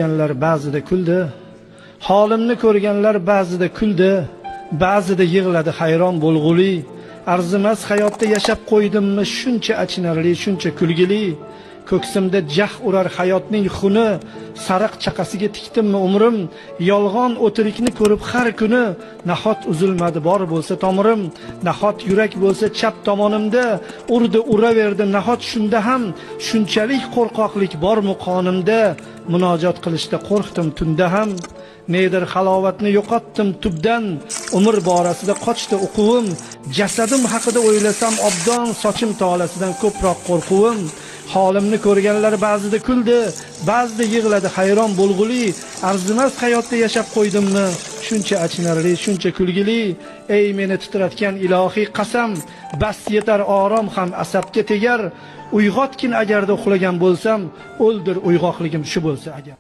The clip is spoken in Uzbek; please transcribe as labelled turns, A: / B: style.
A: Ba'zida kuldi, holimni ko'rganlar ba'zida kuldi, ba'zida yig'ladi hayron bo'lg'uli. Arzimas hayotda yashab qo'ydimmi shuncha achinarli, shuncha kulgili. Ko'ksimda jah urar hayotning xuni, sariq chaqasiga tikdimmi umrim. Yolg'on o'tirikni ko'rib har kuni, nahot uzilmadi bor bo'lsa tomirim. Nahot yurak bo'lsa chap tomonimda, urdi uraverdi nahot shunda ham shunchalik qo'rqoqlik bormi qonimda. Munojot qilishda qo'rqdim tunda ham, nedir halovatni yo'qotdim tubdan. Umr borasida qochdi o'quvim, jasadim haqida o'ylasam obdon, sochim tolasidan ko'proq qo'rquvim. Holimni ko'rganlar ba'zida kuldi, ba'zida yig'ladi hayron bo'lg'uli. Arzimas hayotda yashab qo'ydimmi shuncha achinarli, shuncha kulgili. Ey meni titratgan ilohiy qasam, bas yetar orom ham asabga tegar. Uyg'otgin agarda uxlagan bo'lsam, o'ldir uyg'oqligim shu bo'lsa agar.